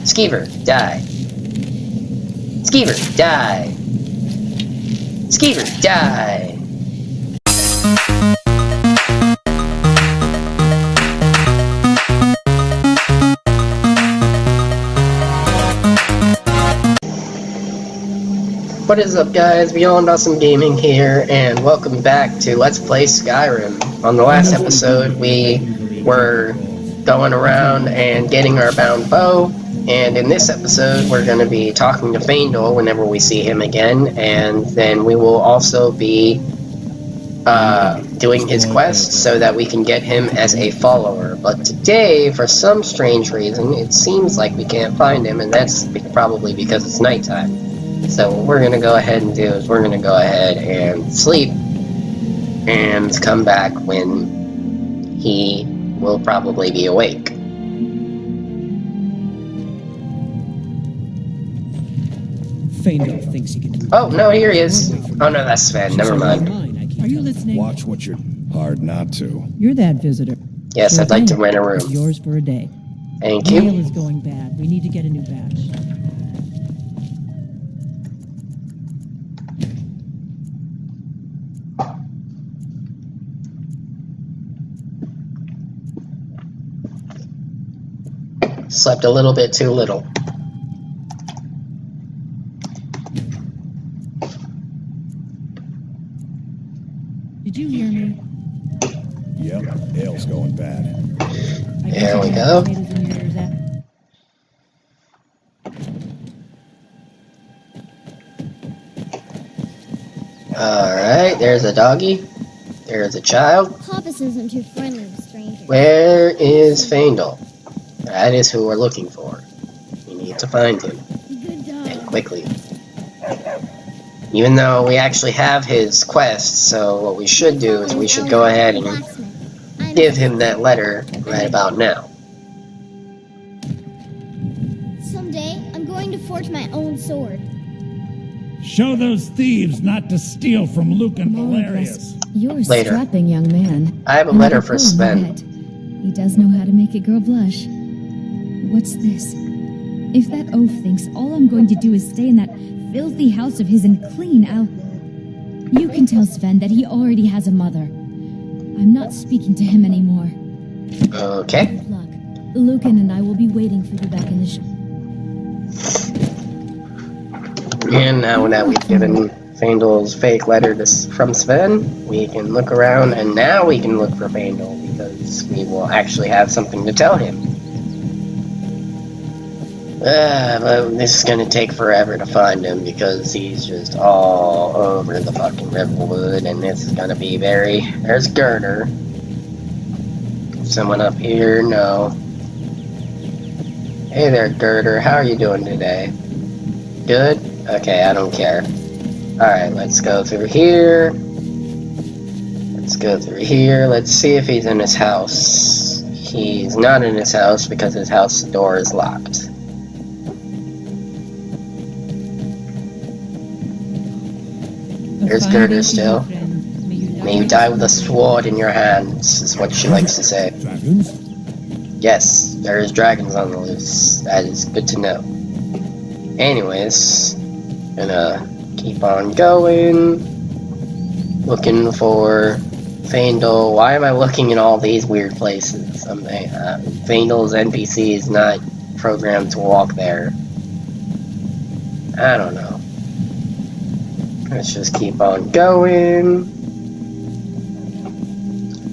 Skeever DIE. Skeever DIE. Skeever DIE. What is up, guys? Beyond Awesome Gaming here, and welcome back to Let's Play Skyrim. On the last episode, we were going around and getting our bound bow, and in this episode, we're going to be talking to Faendal whenever we see him again, and then we will also be doing his quest so that we can get him as a follower. But today, for some strange reason, it seems like we can't find him, and that's probably because it's nighttime. So what we're going to go ahead and do is we're going to go ahead and sleep and come back when he will probably be awake. Faendal thinks he can do. Oh, no, here he is. Oh, no, that's Sven. Never mind. Are you listening? Watch what you're... Hard not to. You're that visitor. Yes, I'd like to rent a room. It's yours for a day. Thank Mail you. is going bad. We need to get a new batch. Slept a little bit too little. Did you hear me? Yep, ale's going bad. There we go. Alright, there's a doggy. There's a child. Papas isn't too friendly with strangers. Where is Faendal? That is who we're looking for. We need to find him. Good dog. And quickly. Even though we actually have his quest, so what we should do is we should go ahead and give him that letter right about now. Someday, I'm going to forge my own sword. Show those thieves not to steal from Luke and Valerius. You're a Later. strapping young man. I have a And letter I'll for call him Sven. that. He does know how to make a girl blush. What's this? If that oaf thinks all I'm going to do is stay in that filthy house of his and clean, You can tell Sven that he already has a mother. I'm not speaking to him anymore. Okay. Good luck. Lucan and I will be waiting for you back in the shop. And now that we've given Faendal's fake letter from Sven, we can look around, and now we can look for Faendal, because we will actually have something to tell him. But this is gonna take forever to find him, because he's just all over the fucking Riverwood, and this is gonna be very... There's Girder. Someone up here? No. Hey there, Girder. How are you doing today? Good? Okay, I don't care. Alright, let's go through here. Let's go through here. Let's see if he's in his house. He's not in his house because his house door is locked. There's Girder still. May you die with a sword in your hands, is what she likes to say. Dragons? Yes, there is dragons on the loose. That is good to know. Anyways, gonna keep on going. Looking for Faendal. Why am I looking in all these weird places? Faendal's NPC is not programmed to walk there. I don't know. Let's just keep on going.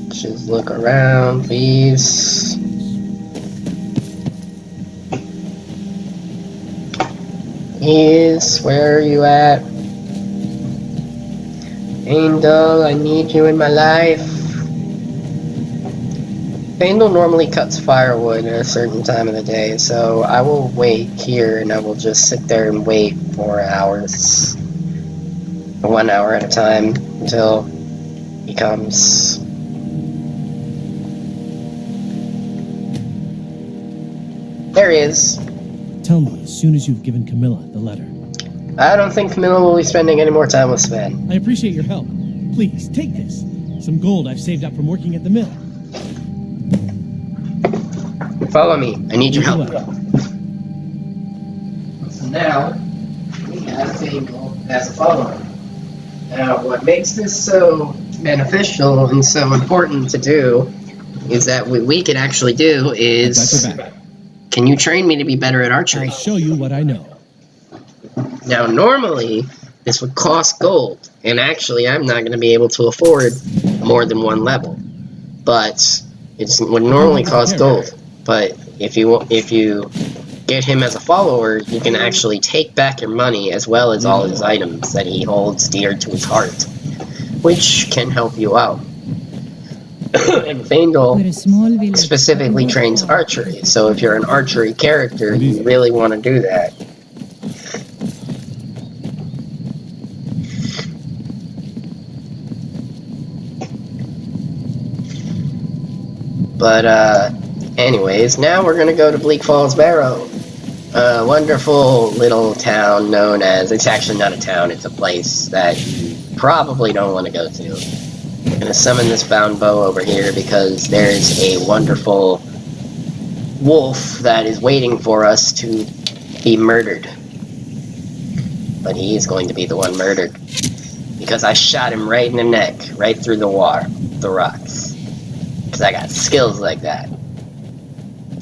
Let's just look around, please. Yes, where are you at? Faendal, I need you in my life. Faendal normally cuts firewood at a certain time of the day, so I will wait here and I will just sit there and wait for hours. 1 hour at a time until he comes. There he is. Tell me as soon as you've given Camilla the letter. I don't think Camilla will be spending any more time with Sven. I appreciate your help. Please, take this. Some gold I've saved up from working at the mill. Follow me. I need your help. now, we have Fable as a follower. Now, what makes this so beneficial and so important to do is that what we can actually do is... Got your back. Can you train me to be better at archery? I'll show you what I know. Now, normally, this would cost gold, and actually, I'm not going to be able to afford more than one level. But it would normally cost gold. But if you get him as a follower, you can actually take back your money as well as all his items that he holds dear to his heart, which can help you out. And Faendal specifically trains archery, so if you're an archery character, you really want to do that. But, anyways, now we're gonna go to Bleak Falls Barrow. A wonderful little town known as... It's actually not a town, it's a place that you probably don't want to go to. I'm gonna summon this bound bow over here because there's a wonderful wolf that is waiting for us to be murdered. But he is going to be the one murdered. Because I shot him right in the neck, right through the rocks. Because I got skills like that.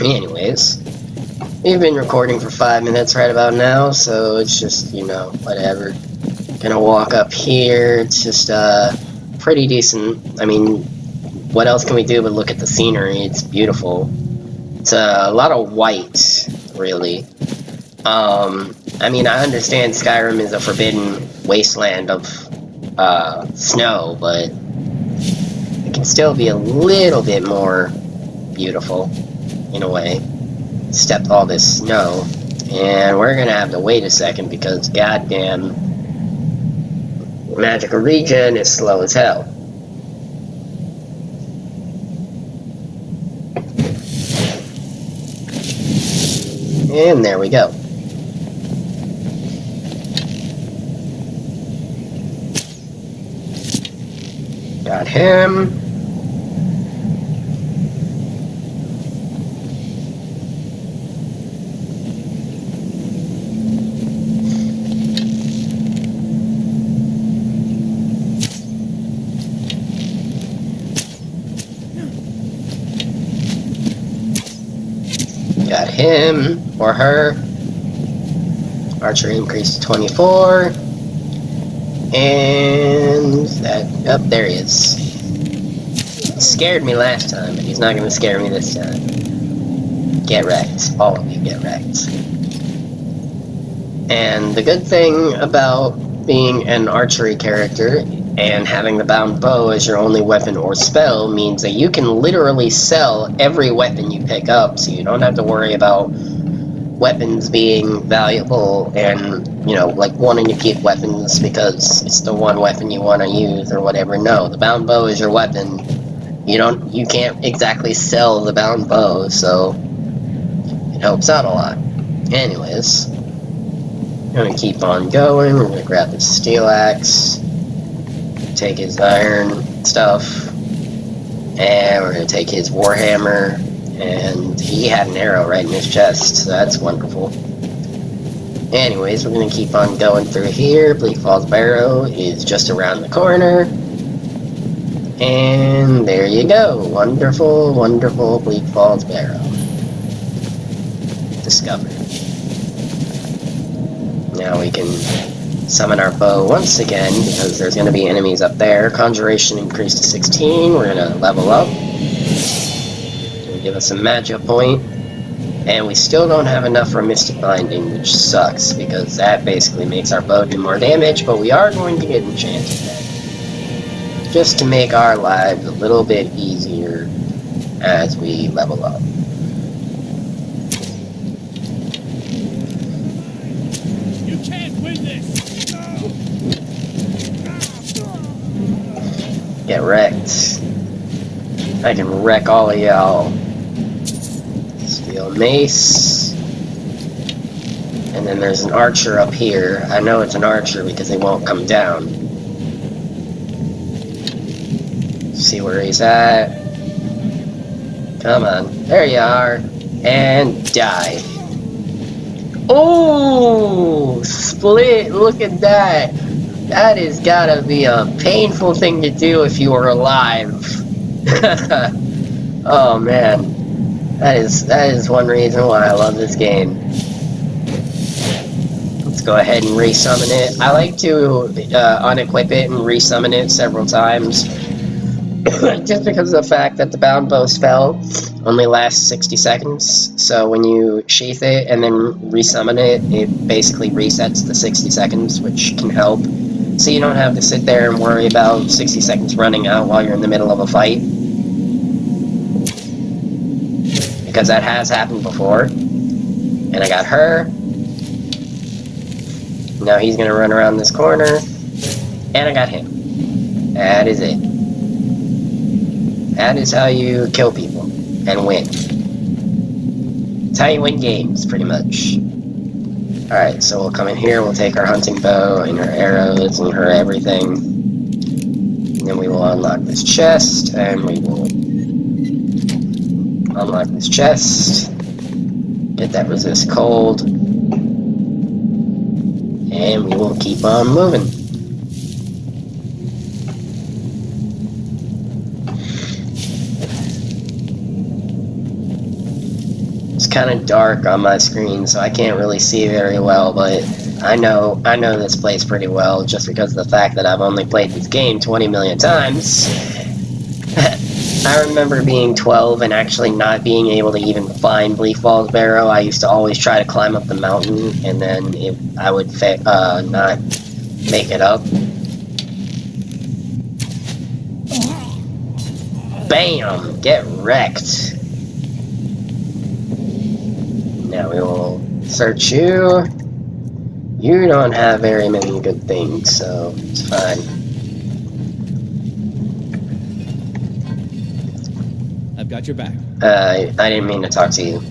Anyways, we've been recording for 5 minutes right about now, so it's just, you know, whatever. Gonna walk up here. It's just, pretty decent. I mean, what else can we do but look at the scenery? It's beautiful. It's a lot of white, really. I mean, I understand Skyrim is a forbidden wasteland of snow, but it can still be a little bit more beautiful, in a way. Except all this snow. And we're gonna have to wait a second because goddamn magical regen is slow as hell. And there we go. Got him. Got him or her. Archery increased to 24. And that, up there he is. He scared me last time, but he's not going to scare me this time. Get wrecked. All of you get wrecked. And the good thing about being an archery character and having the bound bow as your only weapon or spell means that you can literally sell every weapon you pick up, so you don't have to worry about weapons being valuable and, you know, like wanting to keep weapons because it's the one weapon you want to use or whatever. No, the bound bow is your weapon. You can't exactly sell the bound bow, so it helps out a lot. Anyways, I'm gonna keep on going. We're gonna grab the steel axe, take his iron stuff, and we're gonna take his warhammer. And he had an arrow right in his chest, so that's wonderful. Anyways, we're gonna keep on going through here. Bleak Falls Barrow is just around the corner. And there you go. Wonderful, wonderful Bleak Falls Barrow. Discovered. Now we can summon our bow once again, because there's gonna be enemies up there. Conjuration increased to 16. We're gonna level up. Give us a magic point, and we still don't have enough for Mystic Binding, which sucks because that basically makes our bow do more damage, but we are going to get enchanted then, just to make our lives a little bit easier as we level up. You can't win this. Get wrecked. I can wreck all of y'all. Steel mace. And then there's an archer up here. I know it's an archer because they won't come down. See where he's at. Come on. There you are. And die. Oh, split! Look at that. That has gotta be a painful thing to do if you were alive. Oh man, that is one reason why I love this game. Let's go ahead and resummon it. I like to unequip it and resummon it several times, just because of the fact that the bound bow spell only lasts 60 seconds. So when you sheath it and then resummon it, it basically resets the 60 seconds, which can help. So you don't have to sit there and worry about 60 seconds running out while you're in the middle of a fight. Because that has happened before. And I got her. Now he's going to run around this corner. And I got him. That is it. That is how you kill people and win. That's how you win games, pretty much. Alright, so we'll come in here, we'll take our hunting bow and her arrows and her everything. And then we will unlock this chest, and we will unlock this chest. Get that resist cold. And we will keep on moving. It's kind of dark on my screen, so I can't really see very well, but I know this place pretty well just because of the fact that I've only played this game 20 million times. I remember being 12 and actually not being able to even find Bleak Falls Barrow. I used to always try to climb up the mountain, and then I would not make it up. Bam! Get wrecked. Now we will search you. You don't have very many good things, so it's fine. I've got your back. I didn't mean to talk to you.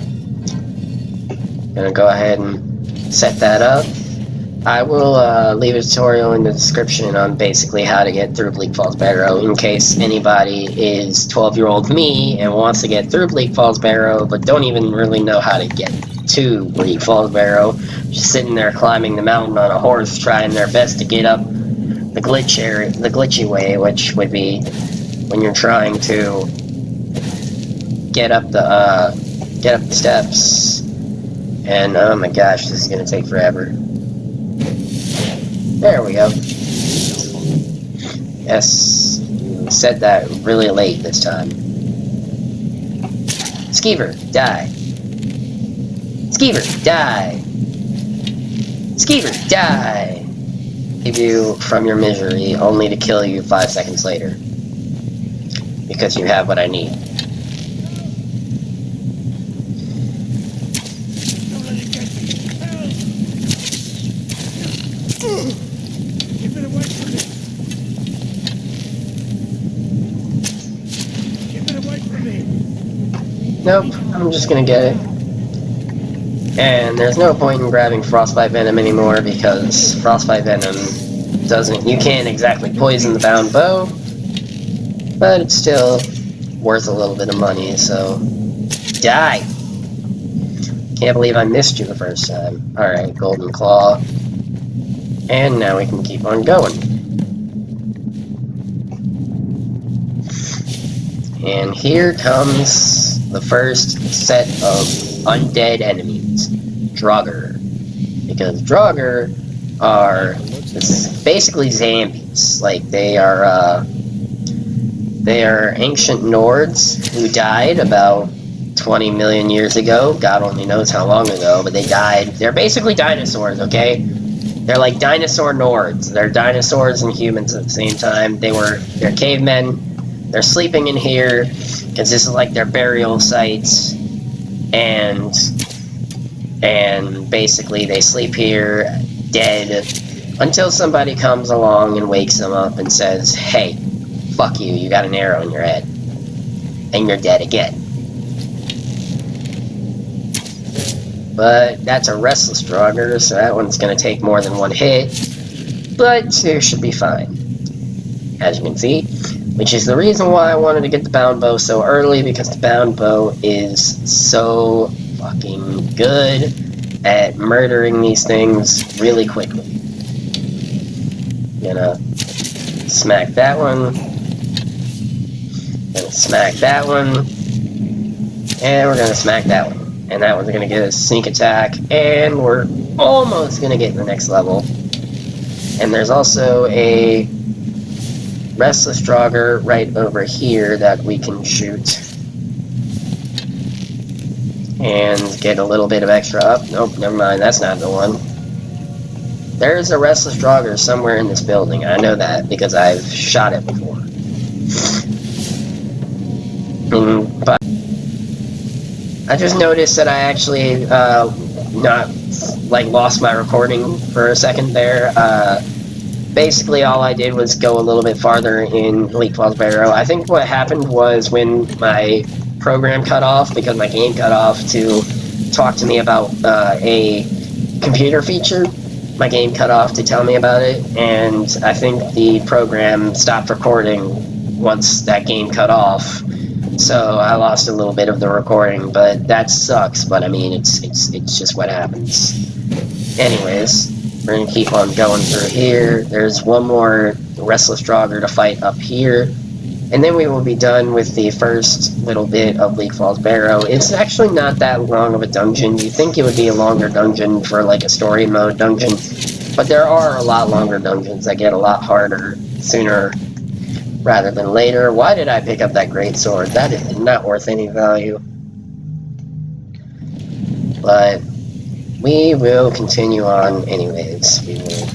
Gonna go ahead and set that up. I will leave a tutorial in the description on basically how to get through Bleak Falls Barrow in case anybody is 12-year-old me and wants to get through Bleak Falls Barrow but don't even really know how to get to Bleak Falls Barrow. Just sitting there climbing the mountain on a horse trying their best to get up the glitchy way, which would be when you're trying to get up the steps. And oh my gosh, this is gonna take forever. There we go. Yes, you said that really late this time. Skeever DIE. Skeever DIE. Skeever DIE. Save you from your misery, only to kill you 5 seconds later. Because you have what I need. Keep it away from me. Keep it away from me. Nope, I'm just gonna get it. And there's no point in grabbing Frostbite Venom anymore because Frostbite Venom you can't exactly poison the bound bow, but it's still worth a little bit of money, so die! Can't believe I missed you the first time. Alright, Golden Claw. And now we can keep on going. And here comes the first set of undead enemies. Draugr. Because Draugr are basically zombies. Like, they are ancient Nords who died about 20 million years ago. God only knows how long ago, but they died. They're basically dinosaurs, okay? They're like dinosaur Nords. They're dinosaurs and humans at the same time. They're cavemen. They're sleeping in here because this is like their burial sites, and basically they sleep here dead until somebody comes along and wakes them up and says, "Hey, fuck you! You got an arrow in your head, and you're dead again." But that's a restless Draugr, so that one's going to take more than one hit. But it should be fine, as you can see. Which is the reason why I wanted to get the bound bow so early, because the bound bow is so fucking good. at murdering these things really quickly. Gonna smack that one. Gonna smack that one. And we're gonna smack that one. And that one's gonna get a sneak attack. And we're almost gonna get in the next level. And there's also a restless Draugr right over here that we can shoot. And get a little bit of extra up. Nope, never mind, that's not the one. There's a restless Draugr somewhere in this building. I know that because I've shot it before. But I just noticed that I actually lost my recording for a second there. Basically, all I did was go a little bit farther in Bleak Barrow. I think what happened was when my program cut off, because my game cut off to talk to me about a computer feature, my game cut off to tell me about it, and I think the program stopped recording once that game cut off. So I lost a little bit of the recording, but that sucks. But I mean, it's just what happens. Anyways, we're gonna keep on going through here. There's one more restless Draugr to fight up here, and then we will be done with the first little bit of Bleak Barrow. It's actually not that long of a dungeon. You think it would be a longer dungeon for like a story mode dungeon, but there are a lot longer dungeons that get a lot harder sooner rather than later. Why did I pick up that great sword? That is not worth any value. But we will continue on anyways. We will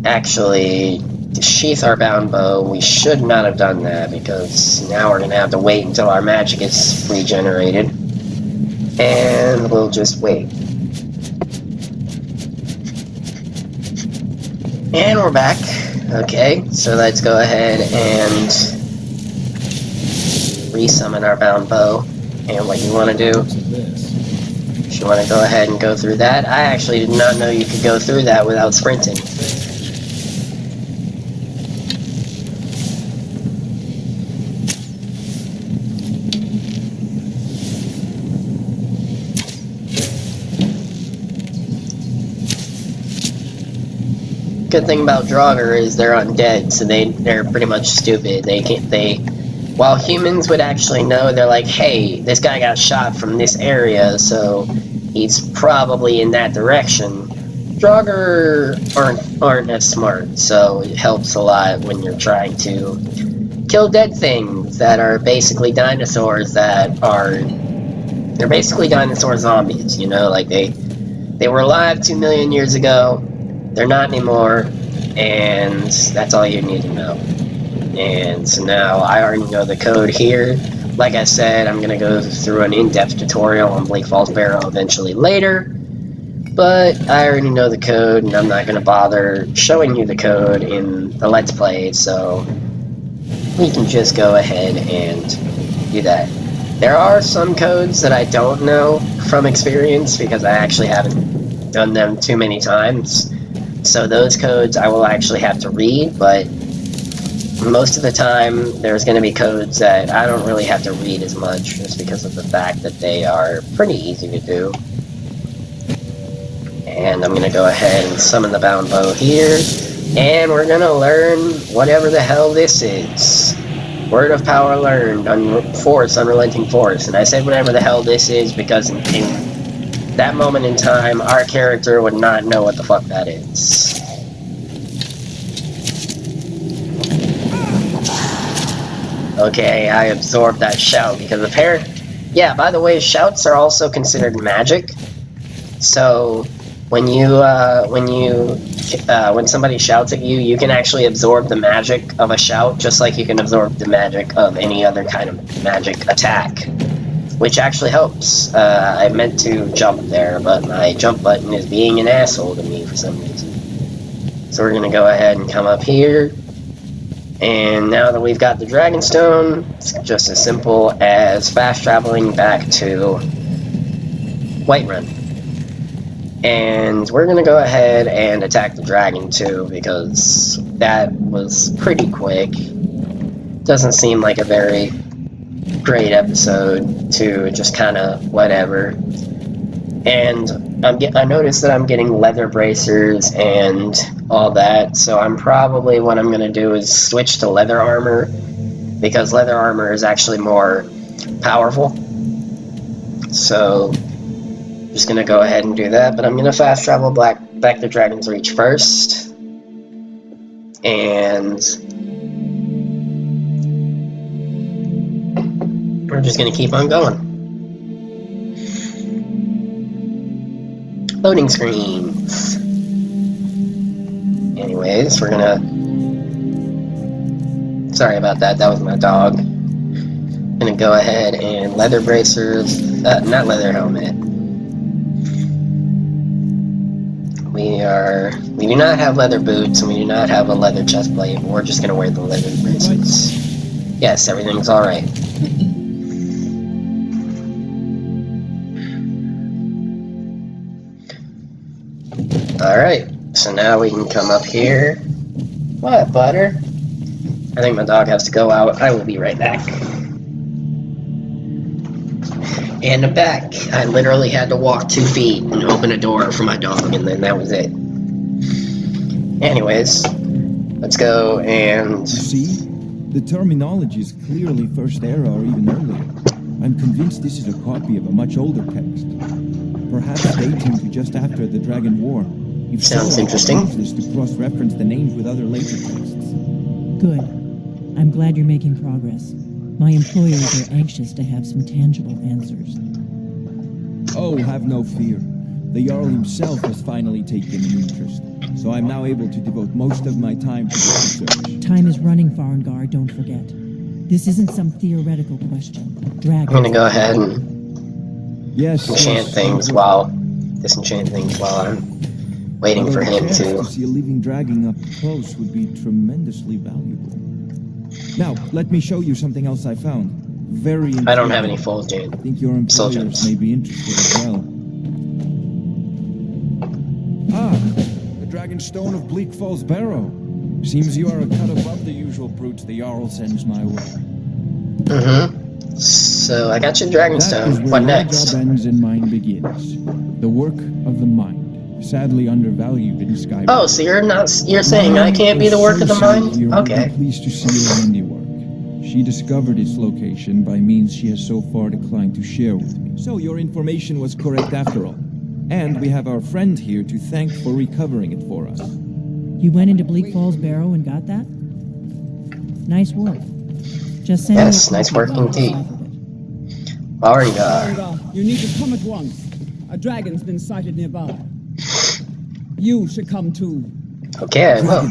actually sheath our bound bow. We should not have done that because now we're going to have to wait until our magic is regenerated. And we'll just wait. And we're back. Okay, so let's go ahead and resummon our bound bow. And what you want to do, you want to go ahead and go through that. I actually did not know you could go through that without sprinting. Good thing about Draugr is they're undead, so they're pretty much stupid. While humans would actually know, they're like, hey, this guy got shot from this area, so he's probably in that direction. Draugr aren't as smart, so it helps a lot when you're trying to kill dead things that are basically dinosaurs they're basically dinosaur zombies, you know, like they were alive 2 million years ago. They're not anymore, and that's all you need to know. And so now I already know the code here. Like I said, I'm going to go through an in-depth tutorial on Bleak Barrow eventually later. But I already know the code, and I'm not going to bother showing you the code in the Let's Play, so we can just go ahead and do that. There are some codes that I don't know from experience, because I actually haven't done them too many times. So those codes I will actually have to read, but most of the time there's going to be codes that I don't really have to read as much, just because of the fact that they are pretty easy to do. And I'm going to go ahead and summon the bound bow here, and we're going to learn whatever the hell this is. Word of power learned, unrelenting force. And I said whatever the hell this is because in that moment in time, our character would not know what the fuck that is. Okay, I absorbed that shout because yeah, by the way, shouts are also considered magic. So when somebody shouts at you, you can actually absorb the magic of a shout, just like you can absorb the magic of any other kind of magic attack, which actually helps. I meant to jump there, but my jump button is being an asshole to me for some reason. So we're gonna go ahead and come up here. And now that we've got the Dragonstone, it's just as simple as fast traveling back to Whiterun. And we're gonna go ahead and attack the dragon too, because that was pretty quick. Doesn't seem like a very great episode to just kind of whatever. And I noticed that I'm getting leather bracers and all that, so what I'm gonna do is switch to leather armor, because leather armor is actually more powerful. So, just gonna go ahead and do that, but I'm gonna fast travel back to Dragon's Reach first. And we're just gonna keep on going. Loading screens. Anyways, we're gonna... Sorry about that, that was my dog. Gonna go ahead and leather bracers, not leather helmet. We do not have leather boots, and we do not have a leather chest plate, but we're just gonna wear the leather bracers. Yes, everything's alright. Alright, so now we can come up here. What, Butter? I think my dog has to go out. I will be right back. And I'm back. I literally had to walk 2 feet and open a door for my dog, and then that was it. Anyways, let's go and... See? The terminology is clearly First Era or even earlier. I'm convinced this is a copy of a much older text. Perhaps dating to just after the Dragon War. If Sounds so, interesting. I can use this to cross-reference the names with other later texts. Good. I'm glad you're making progress. My employers are anxious to have some tangible answers. Oh, have no fear. The Jarl himself has finally taken an interest, so I'm now able to devote most of my time to this research. Time is running, Farengar, don't forget. This isn't some theoretical question. Dragons... I'm gonna go ahead and disenchant things while I'm waiting for him to see a living dragon up close would be tremendously valuable. Now, let me show you something else I found. Very intriguing. I don't have any full dude. I think your employers may be interested as well. Ah, the Dragon Stone of Bleak Falls Barrow. Seems you are a cut above the usual brutes the Jarl sends my way. Mm-hmm. So, I got your Dragonstone. What next? That is where my job ends and mine begins. The work of the mind. Sadly undervalued in Skyrim. Oh, so you're saying I can't be the work of the mind? Okay. Pleased to see your handiwork. She discovered its location by means she has so far declined to share with me. So your information was correct after all. And we have our friend here to thank for recovering it for us. You went into Bleak Falls Barrow and got that? Nice work. Just send Yes, nice work indeed. Farengar, you need to come at once. A dragon's been sighted nearby. You should come too. Okay, I will.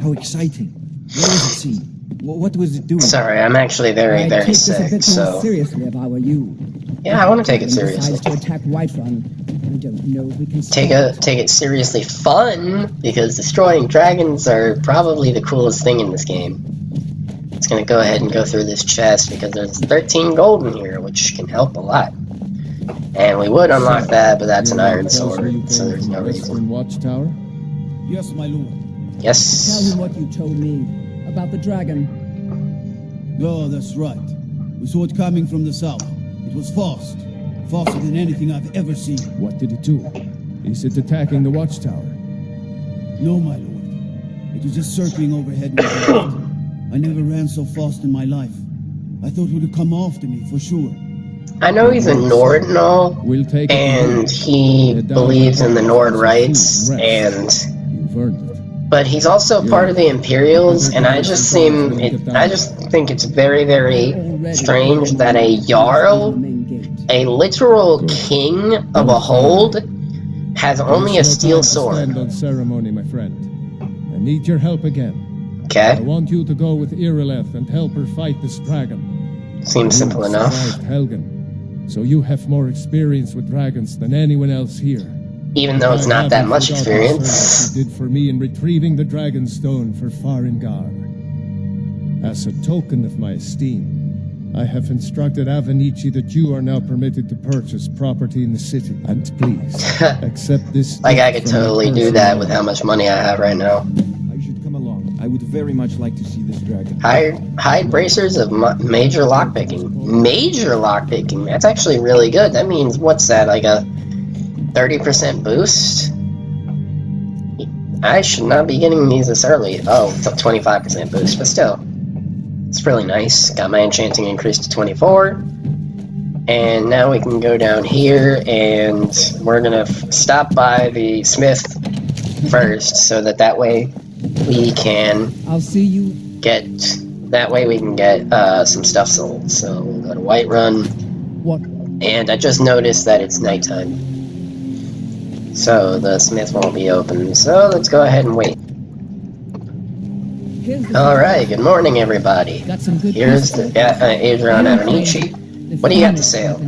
How exciting. Where was it seen? What was it doing? Sorry, I'm actually very, I'd very take this a sick, bit so... more seriously if I were you. Yeah, I want to take it Dragon seriously. decides to attack Whiterun. I don't know if we can Take it seriously fun, because destroying dragons are probably the coolest thing in this game. It's gonna go ahead and go through this chest, because there's 13 gold in here, which can help a lot. And we would unlock that, but that's an iron sword, so there's no reason. Watchtower? Yes, my lord. Yes. Tell him what you told me about the dragon. Oh, that's right. We saw it coming from the south. It was fast. Faster than anything I've ever seen. What did it do? Is it attacking the watchtower? No, my lord. It was just circling overhead with the wind. I never ran so fast in my life. I thought it would come after me, for sure. I know he's a Nord and all, and he believes in the Nord rights, but he's also part of the Imperials, and I just think it's very, very strange that a Jarl, a literal king of a hold, has only a steel sword. On ceremony, my friend. I need your help again. Okay. I want you to go with Irileth and help her fight this dragon. Seems simple enough. Helgen. So you have more experience with dragons than anyone else here. Even though it's not that much experience. You did for me in retrieving the Dragonstone for Farengar. As a token of my esteem, I have instructed Avenici that you are now permitted to purchase property in the city. And please, accept this. Like I could totally do that with how much money I have right now. I should come along. I would very much like to see this dragon. Hide bracers of major lockpicking. Major lockpicking. That's actually really good. That means, what's that, like a 30% boost? I should not be getting these this early. Oh, it's a 25% boost, but still. It's really nice. Got my enchanting increased to 24. And now we can go down here, and we're gonna stop by the smith first, so that way we can I'll see you. that way we can get some stuff sold. So we'll go to Whiterun, What? and I just noticed that it's nighttime, so the smith won't be open. So let's go ahead and wait. All right, good morning, everybody. Got some good Here's the Adrian Avenici. What do you have to sell?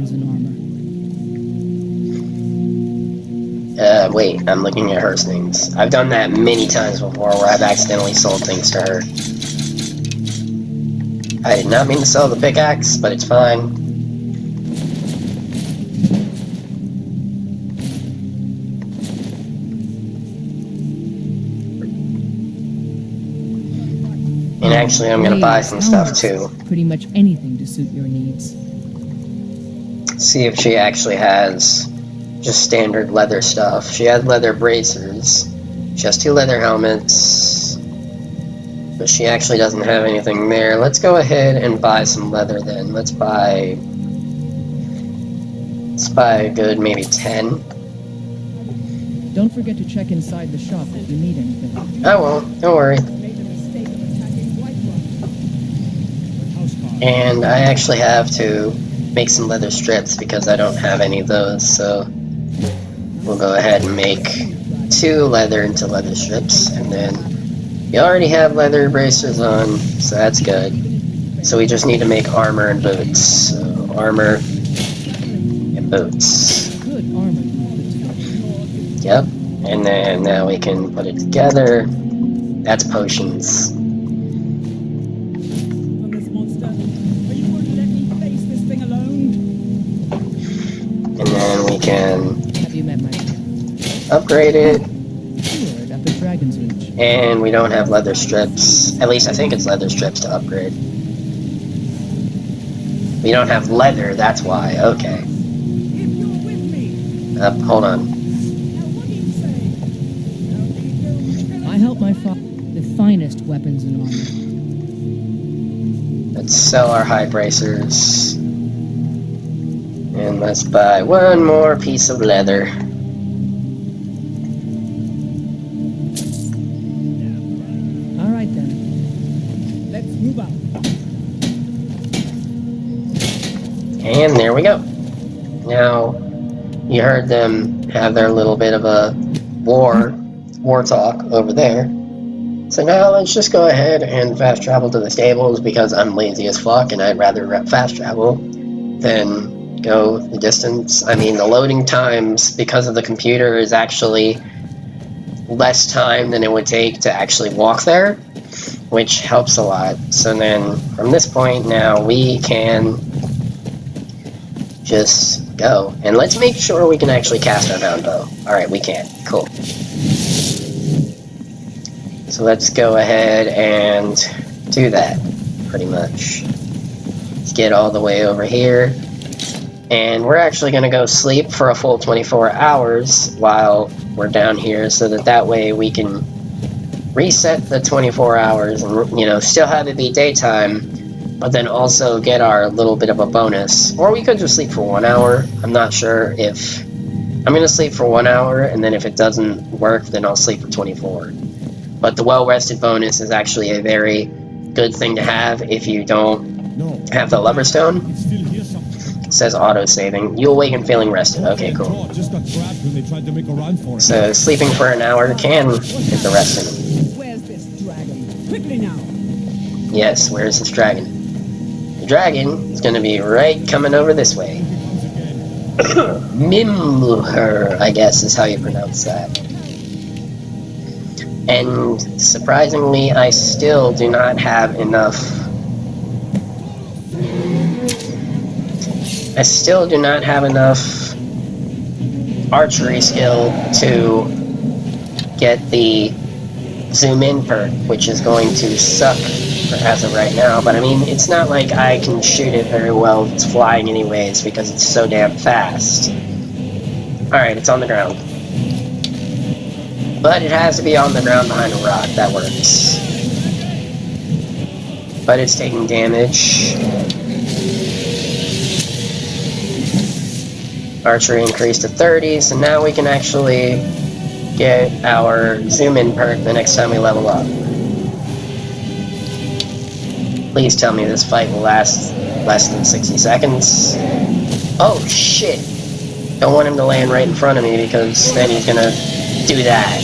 Wait, I'm looking at her things. I've done that many times before where I've accidentally sold things to her. I did not mean to sell the pickaxe, but it's fine. And actually, I'm gonna buy some stuff too. Pretty much anything to suit your needs. See if she actually has just standard leather stuff. She has leather bracers. She has 2 leather helmets. But she actually doesn't have anything there. Let's go ahead and buy some leather then. Let's buy a good maybe 10. Don't forget to check inside the shop if you need anything. I won't, don't worry. And I actually have to make some leather strips because I don't have any of those, so we'll go ahead and make 2 leather into leather strips, and then we already have leather bracers on, so that's good. So we just need to make armor and boots. So armor and boots. Good armor. Yep, and then now we can put it together. That's potions. And then we can Have you met my upgrade it. steward at the Dragon's Reach? And we don't have leather strips. At least I think it's leather strips to upgrade. We don't have leather, that's why. Okay. Hold on. I help my father the finest weapons and armor. Let's sell our high bracers. And let's buy 1 more piece of leather. All right then. Let's move out. And there we go. Now, you heard them have their little bit of a war talk over there. So now let's just go ahead and fast travel to the stables because I'm lazy as fuck and I'd rather fast travel than go the distance. I mean, the loading times because of the computer is actually less time than it would take to actually walk there, which helps a lot. So then from this point now we can just go. And let's make sure we can actually cast our bound bow. Alright, we can. Cool. So let's go ahead and do that, pretty much. Let's get all the way over here. And we're actually going to go sleep for a full 24 hours while we're down here so that way we can reset the 24 hours and, you know, still have it be daytime, but then also get our little bit of a bonus. Or we could just sleep for 1 hour. I'm not sure if... I'm going to sleep for 1 hour, and then if it doesn't work, then I'll sleep for 24. But the well-rested bonus is actually a very good thing to have if you don't have the lover stone. It says auto-saving. You awaken feeling rested. Okay, cool. So sleeping for an hour can get the rest in. Where's this dragon? Quickly now. Yes, where's this dragon? The dragon is going to be right coming over this way. Mimluher, I guess is how you pronounce that. And surprisingly, I still do not have enough. I still do not have enough archery skill to get the zoom in perk, which is going to suck as of right now. But I mean, it's not like I can shoot it very well if it's flying anyways, because it's so damn fast. Alright, it's on the ground. But it has to be on the ground behind a rock. That works. But it's taking damage. Archery increased to 30, so now we can actually get our zoom in perk the next time we level up. Please tell me this fight will last less than 60 seconds. Oh shit! Don't want him to land right in front of me because then he's gonna do that.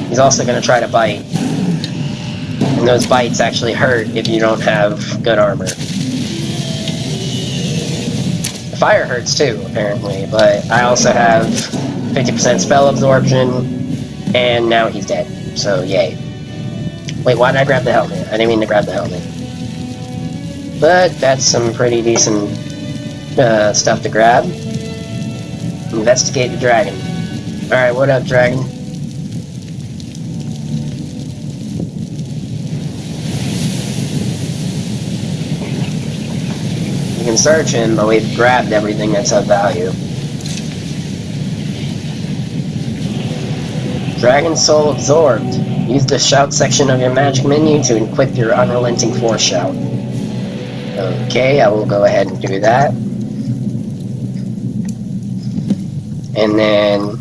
He's also gonna try to bite. And those bites actually hurt if you don't have good armor. The fire hurts too, apparently, but I also have 50% spell absorption, and now he's dead. So yay. Wait, why did I grab the helmet? I didn't mean to grab the helmet. But that's some pretty decent stuff to grab. Investigate the dragon. Alright, what up, dragon? You can search him, but we've grabbed everything that's of value. Dragon Soul absorbed. Use the shout section of your magic menu to equip your unrelenting force shout. Okay, I will go ahead and do that. And then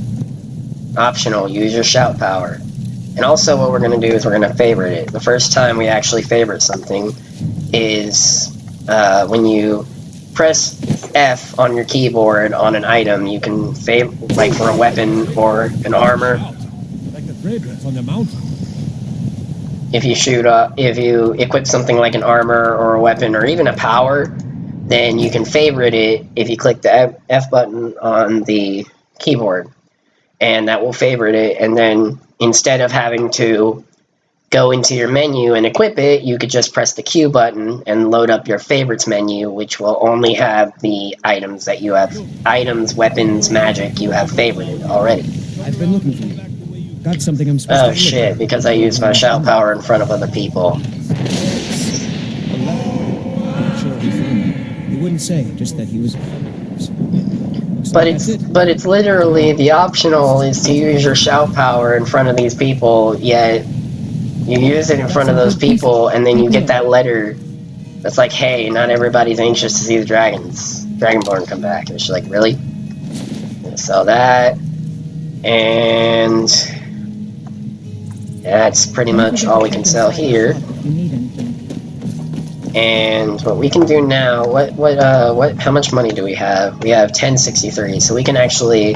optional, use your shout power. And also what we're going to do is we're going to favorite it. The first time we actually favorite something is when you press F on your keyboard on an item, you can favorite, like for a weapon or an armor. Like the fragrance on the mountain. If you if you equip something like an armor or a weapon or even a power, then you can favorite it if you click the F button on the keyboard. And that will favorite it, and then instead of having to go into your menu and equip it, you could just press the Q button and load up your favorites menu, which will only have the items that you have, weapons, magic you have favorited already. I've been looking for you. Got something I'm supposed to Oh shit, because I used my shout power in front of other people. He wouldn't say, just that he was... But it's literally, the optional is to use your shout power in front of these people, yet you use it in front of those people, and then you get that letter that's like, hey, not everybody's anxious to see the dragons. Dragonborn come back. And it's like, really? Sell that. And that's pretty much all we can sell here. And what we can do now, how much money do we have? We have 1063, so we can actually...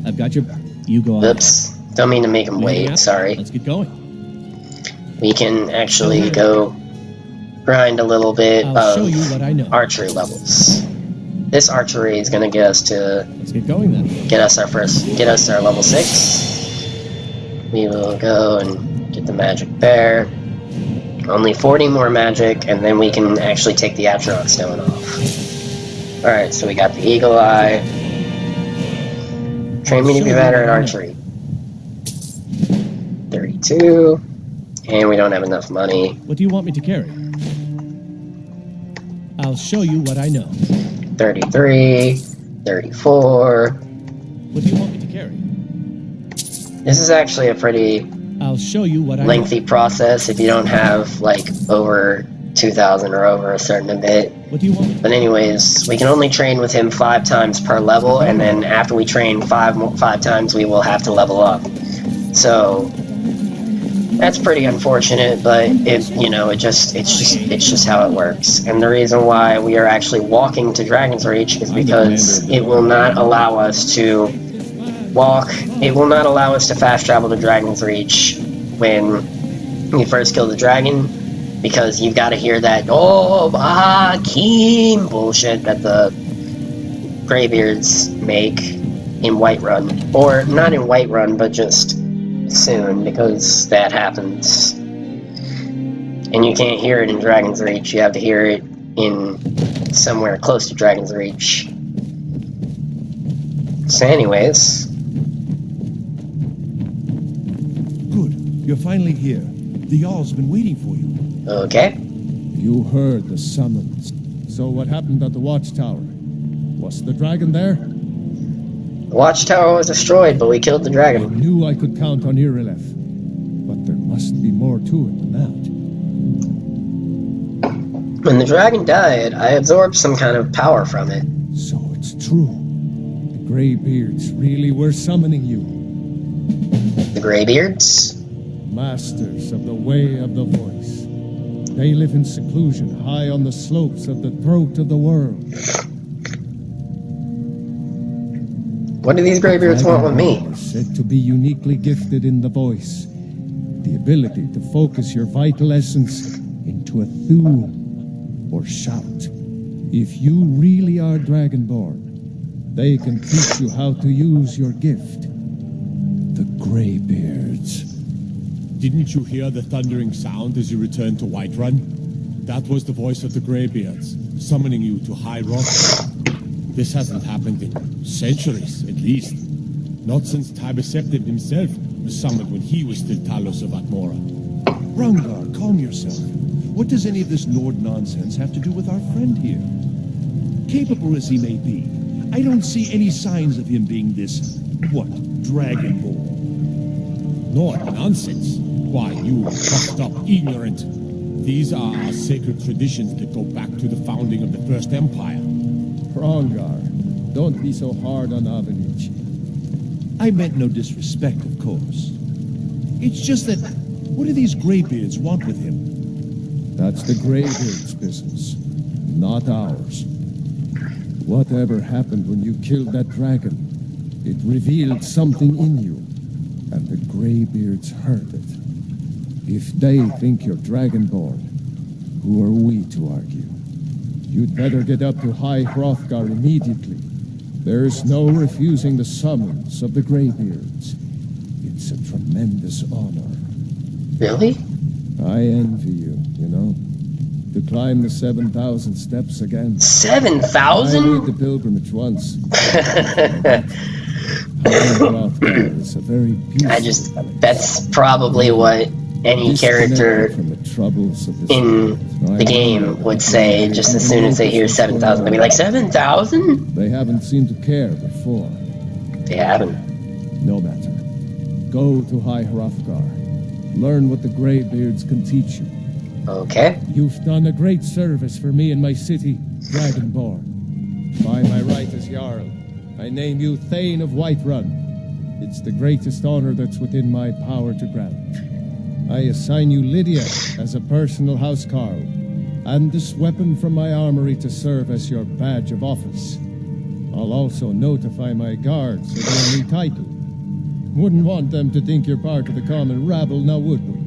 I've got your... You go on. Oops. Don't mean to make him wait, sorry. Let's get going. We can actually go grind a little bit I'll show you what I know. Archery levels. This archery is going to get us to... Let's get going then. Get us our level 6. We will go and get the magic bear. Only 40 more magic, and then we can actually take the Atronach stone off. Alright, so we got the eagle eye. Train me to be better at archery. 32. And we don't have enough money. What do you want me to carry? I'll show you what I know. 33. 34. What do you want me to carry? This is actually a pretty... I'll show you what lengthy process if you don't have like over 2,000 or over a certain bit. What do you want? But anyways, we can only train with him 5 times per level, and then after we train 5 times, we will have to level up. So that's pretty unfortunate, but it's just how it works. And the reason why we are actually walking to Dragon's Reach is because it will not allow us to it will not allow us to fast travel to Dragon's Reach when we first kill the dragon, because you've got to hear that Keen bullshit that the Greybeards make in Whiterun. Or not in Whiterun, but just soon, because that happens. And you can't hear it in Dragon's Reach, you have to hear it in somewhere close to Dragon's Reach. So anyways... You're finally here. The Jarl's been waiting for you. Okay. You heard the summons. So what happened at the watchtower? Was the dragon there? The watchtower was destroyed, but we killed the I dragon. knew I could count on Irileth. But there must be more to it than that. When the dragon died, I absorbed some kind of power from it. So it's true. The Greybeards really were summoning you. The Greybeards? Masters of the way of the voice. They live in seclusion, high on the slopes of the throat of the world. What do these Greybeards want with me? Is said to be uniquely gifted in the voice. The ability to focus your vital essence into a thum or shout. If you really are Dragonborn, they can teach you how to use your gift. The Greybeards. Didn't you hear the thundering sound as you returned to Whiterun? That was the voice of the Greybeards, summoning you to High Rock. This hasn't happened in centuries, at least. Not since Tibeseptim himself was summoned when he was still Talos of Atmora. Rungar, calm yourself. What does any of this Nord nonsense have to do with our friend here? Capable as he may be, I don't see any signs of him being this, Dragonborn. Nord nonsense? Why, you fucked up ignorant. These are our sacred traditions that go back to the founding of the First Empire. Hrongar, don't be so hard on Avenich. I meant no disrespect, of course. It's just that, what do these Greybeards want with him? That's the Greybeards' business, not ours. Whatever happened when you killed that dragon, it revealed something in you, and the Greybeards heard it. If they think you're Dragonborn, who are we to argue? You'd better get up to High Hrothgar immediately. There's no refusing the summons of the Greybeards. It's a tremendous honor. Really? I envy you, you know. To climb the 7,000 steps again. 7,000? I made the pilgrimage once. High Hrothgar is a very beautiful... That's probably what any character from the troubles of this in the game would say just as soon as they hear 7,000. They'd be like, 7,000? They haven't seemed to care before. They haven't. No matter. Go to High Hrothgar. Learn what the Greybeards can teach you. Okay. You've done a great service for me and my city, Dragonborn. By my right as Jarl, I name you Thane of Whiterun. It's the greatest honor that's within my power to grant. I assign you Lydia as a personal housecarl, and this weapon from my armory to serve as your badge of office. I'll also notify my guards of your new title. Wouldn't want them to think you're part of the common rabble, now would we?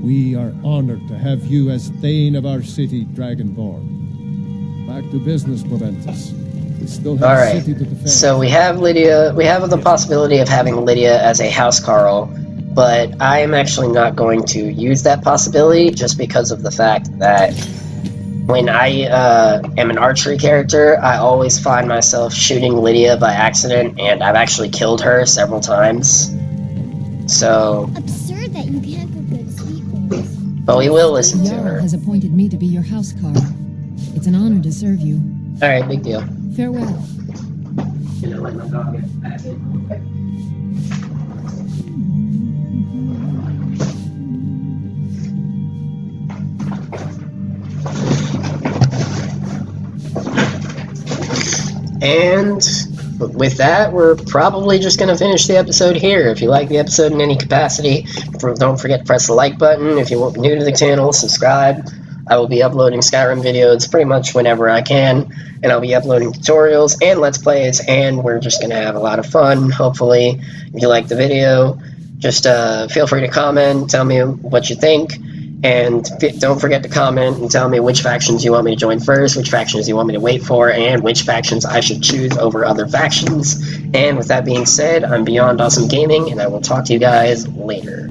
We are honored to have you as Thane of our city, Dragonborn. Back to business, Proventus. We still have a city to defend. So we have Lydia, we have the possibility of having Lydia as a housecarl, but I am actually not going to use that possibility just because of the fact that when I am an archery character, I always find myself shooting Lydia by accident, and I've actually killed her several times. So... Absurd that you can't cook good sweetballs. But we will listen to Jarl her. has appointed me to be your housecarl. It's an honor to serve you. Alright, big deal. Farewell. And with that, we're probably just going to finish the episode here. If you like the episode in any capacity, don't forget to press the like button. If you're new to the channel, subscribe. I will be uploading Skyrim videos pretty much whenever I can, and I'll be uploading tutorials and Let's Plays, and we're just going to have a lot of fun, hopefully. If you like the video, just feel free to comment, tell me what you think. And don't forget to comment and tell me which factions you want me to join first, which factions you want me to wait for, and which factions I should choose over other factions. And with that being said, I'm Beyond Awesome Gaming, and I will talk to you guys later.